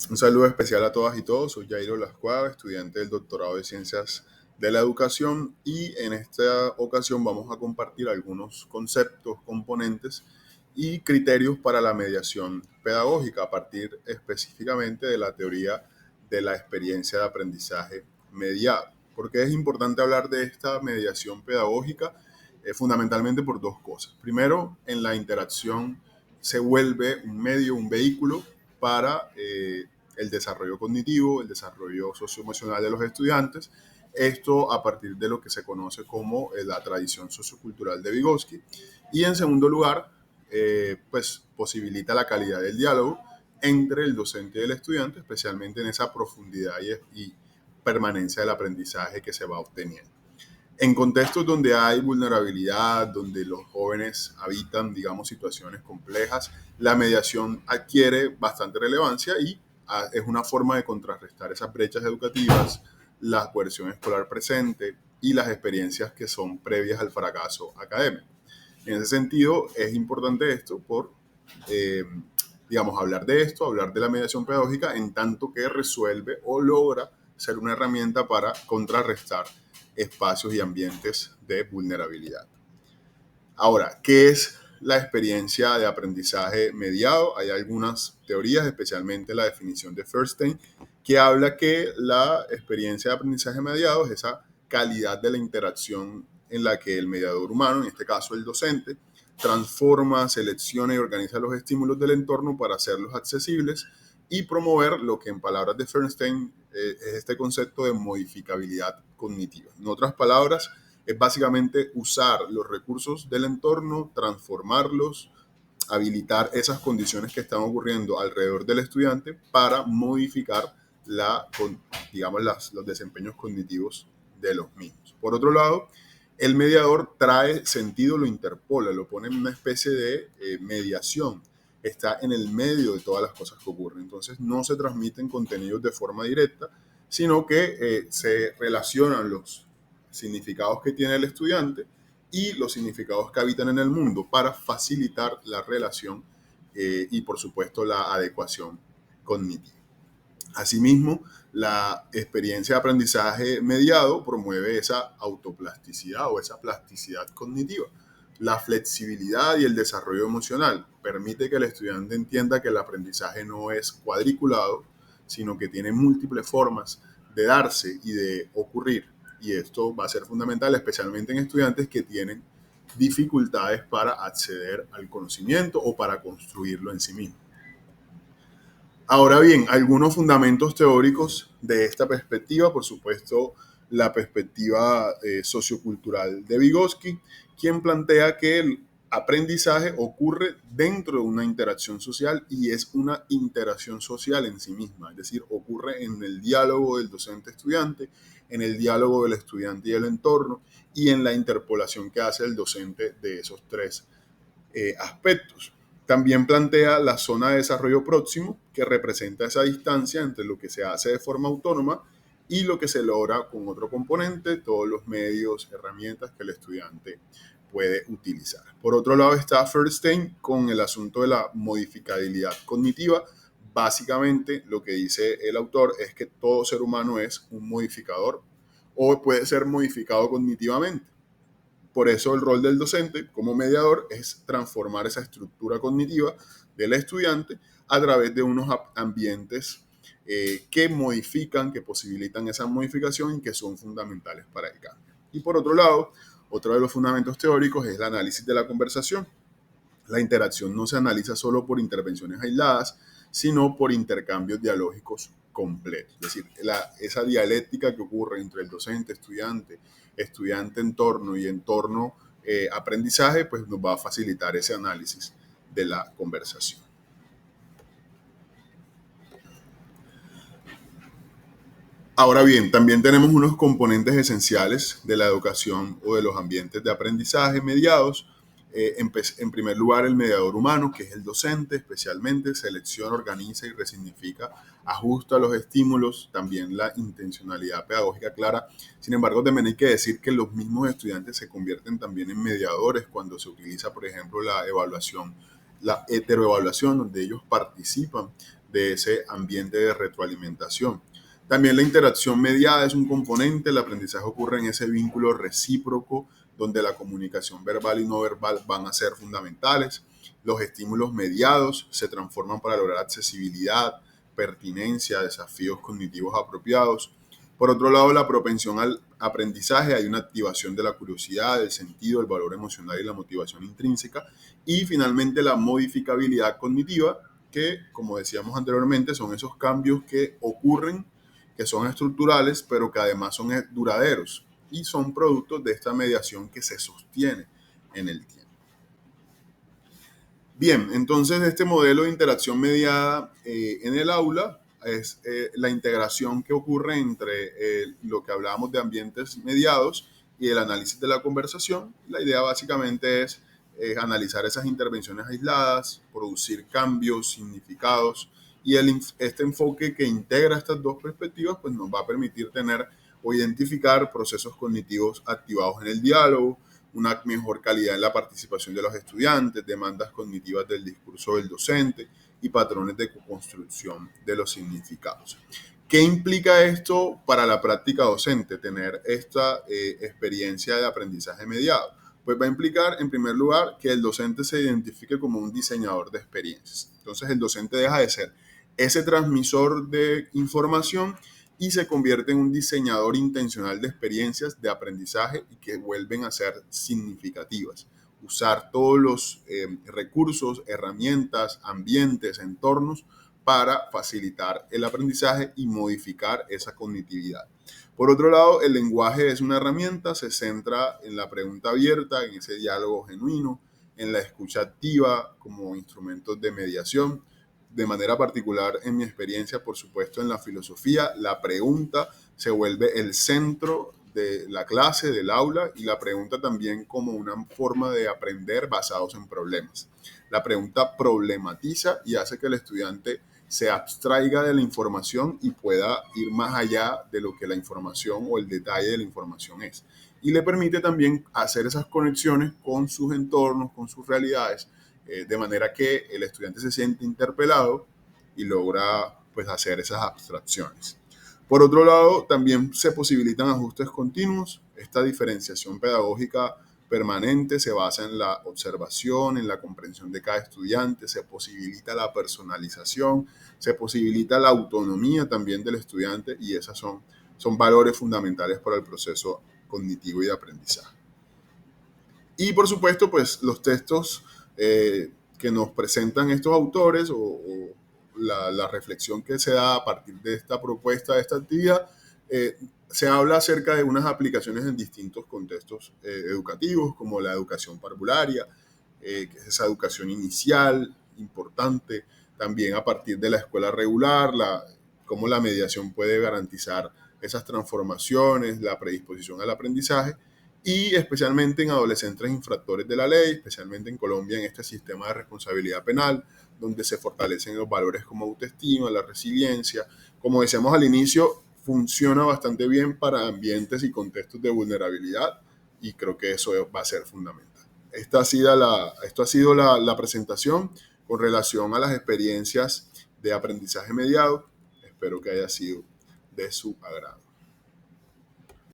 Un saludo especial a todas y todos. Soy Jairo Lascuave, estudiante del doctorado de Ciencias de la Educación y en esta ocasión vamos a compartir algunos conceptos, componentes y criterios para la mediación pedagógica a partir específicamente de la teoría de la experiencia de aprendizaje mediado. ¿Por qué es importante hablar de esta mediación pedagógica? Fundamentalmente por dos cosas. Primero, en la interacción se vuelve un medio, un vehículo para el desarrollo cognitivo, el desarrollo socioemocional de los estudiantes, esto a partir de lo que se conoce como la tradición sociocultural de Vygotsky. Y en segundo lugar, pues posibilita la calidad del diálogo entre el docente y el estudiante, especialmente en esa profundidad y permanencia del aprendizaje que se va obteniendo. En contextos donde hay vulnerabilidad, donde los jóvenes habitan, digamos, situaciones complejas, la mediación adquiere bastante relevancia y es una forma de contrarrestar esas brechas educativas, la coerción escolar presente y las experiencias que son previas al fracaso académico. En ese sentido, es importante esto por, eh, digamos, hablar de esto, hablar de la mediación pedagógica en tanto que resuelve o logra ser una herramienta para contrarrestar espacios y ambientes de vulnerabilidad. Ahora, ¿qué es la experiencia de aprendizaje mediado? Hay algunas teorías, especialmente la definición de Feuerstein, que habla que la experiencia de aprendizaje mediado es esa calidad de la interacción en la que el mediador humano, en este caso el docente, transforma, selecciona y organiza los estímulos del entorno para hacerlos accesibles y promover lo que en palabras de Feuerstein es este concepto de modificabilidad cognitiva. En otras palabras, es básicamente usar los recursos del entorno, transformarlos, habilitar esas condiciones que están ocurriendo alrededor del estudiante para modificar digamos, los desempeños cognitivos de los mismos. Por otro lado, el mediador trae sentido, lo interpola, lo pone en una especie de mediación. Está en el medio de todas las cosas que ocurren. Entonces no se transmiten contenidos de forma directa, sino que se relacionan los significados que tiene el estudiante y los significados que habitan en el mundo para facilitar la relación y por supuesto la adecuación cognitiva. Asimismo, la experiencia de aprendizaje mediado promueve esa autoplasticidad o esa plasticidad cognitiva. La flexibilidad y el desarrollo emocional permite que el estudiante entienda que el aprendizaje no es cuadriculado, sino que tiene múltiples formas de darse y de ocurrir. Y esto va a ser fundamental, especialmente en estudiantes que tienen dificultades para acceder al conocimiento o para construirlo en sí mismo. Ahora bien, algunos fundamentos teóricos de esta perspectiva, por supuesto, la perspectiva sociocultural de Vygotsky, quien plantea que el aprendizaje ocurre dentro de una interacción social y es una interacción social en sí misma, es decir, ocurre en el diálogo del docente-estudiante, en el diálogo del estudiante y el entorno y en la interpolación que hace el docente de esos tres aspectos. También plantea la zona de desarrollo próximo, que representa esa distancia entre lo que se hace de forma autónoma y lo que se logra con otro componente, todos los medios, herramientas que el estudiante puede utilizar. Por otro lado está Feuerstein con el asunto de la modificabilidad cognitiva. Básicamente lo que dice el autor es que todo ser humano es un modificador o puede ser modificado cognitivamente. Por eso el rol del docente como mediador es transformar esa estructura cognitiva del estudiante a través de unos ambientes que modifican, que posibilitan esa modificación y que son fundamentales para el cambio. Y por otro lado, otro de los fundamentos teóricos es el análisis de la conversación. La interacción no se analiza solo por intervenciones aisladas, sino por intercambios dialógicos completos. Es decir, esa dialéctica que ocurre entre el docente, estudiante, estudiante-entorno y entorno-aprendizaje, pues nos va a facilitar ese análisis de la conversación. Ahora bien, también tenemos unos componentes esenciales de la educación o de los ambientes de aprendizaje mediados. En primer lugar, el mediador humano, que es el docente, especialmente selecciona, organiza y resignifica, ajusta los estímulos, también la intencionalidad pedagógica clara. Sin embargo, también hay que decir que los mismos estudiantes se convierten también en mediadores cuando se utiliza, por ejemplo, la evaluación, la heteroevaluación, donde ellos participan de ese ambiente de retroalimentación. También la interacción mediada es un componente. El aprendizaje ocurre en ese vínculo recíproco donde la comunicación verbal y no verbal van a ser fundamentales. Los estímulos mediados se transforman para lograr accesibilidad, pertinencia, desafíos cognitivos apropiados. Por otro lado, la propensión al aprendizaje, hay una activación de la curiosidad, el sentido, el valor emocional y la motivación intrínseca. Y finalmente la modificabilidad cognitiva, que como decíamos anteriormente, son esos cambios que ocurren, que son estructurales, pero que además son duraderos y son productos de esta mediación que se sostiene en el tiempo. Bien, entonces este modelo de interacción mediada en el aula es la integración que ocurre entre lo que hablábamos de ambientes mediados y el análisis de la conversación. La idea básicamente es analizar esas intervenciones aisladas, producir cambios, significados, y este enfoque que integra estas dos perspectivas pues nos va a permitir tener o identificar procesos cognitivos activados en el diálogo, una mejor calidad en la participación de los estudiantes, demandas cognitivas del discurso del docente y patrones de construcción de los significados. ¿Qué implica esto para la práctica docente? Tener esta experiencia de aprendizaje mediado. Pues va a implicar, en primer lugar, que el docente se identifique como un diseñador de experiencias. Entonces, el docente deja de ser ese transmisor de información y se convierte en un diseñador intencional de experiencias de aprendizaje y que vuelven a ser significativas. Usar todos los recursos, herramientas, ambientes, entornos para facilitar el aprendizaje y modificar esa cognitividad. Por otro lado, el lenguaje es una herramienta, se centra en la pregunta abierta, en ese diálogo genuino, en la escucha activa como instrumentos de mediación. De manera particular, en mi experiencia, por supuesto, en la filosofía, la pregunta se vuelve el centro de la clase, del aula, y la pregunta también como una forma de aprender basados en problemas. La pregunta problematiza y hace que el estudiante se abstraiga de la información y pueda ir más allá de lo que la información o el detalle de la información es. Y le permite también hacer esas conexiones con sus entornos, con sus realidades, de manera que el estudiante se siente interpelado y logra pues hacer esas abstracciones. Por otro lado, también se posibilitan ajustes continuos. Esta diferenciación pedagógica permanente se basa en la observación, en la comprensión de cada estudiante, se posibilita la personalización, se posibilita la autonomía también del estudiante y esas son valores fundamentales para el proceso cognitivo y de aprendizaje. Y por supuesto, pues los textos que nos presentan estos autores o la reflexión que se da a partir de esta propuesta, de esta actividad, se habla acerca de unas aplicaciones en distintos contextos educativos, como la educación parvularia, que es esa educación inicial importante, también a partir de la escuela regular, cómo la mediación puede garantizar esas transformaciones, la predisposición al aprendizaje, y especialmente en adolescentes infractores de la ley, especialmente en Colombia, en este sistema de responsabilidad penal, donde se fortalecen los valores como autoestima, la resiliencia. Como decíamos al inicio, funciona bastante bien para ambientes y contextos de vulnerabilidad y creo que eso va a ser fundamental. Esto ha sido la presentación con relación a las experiencias de aprendizaje mediado. Espero que haya sido de su agrado.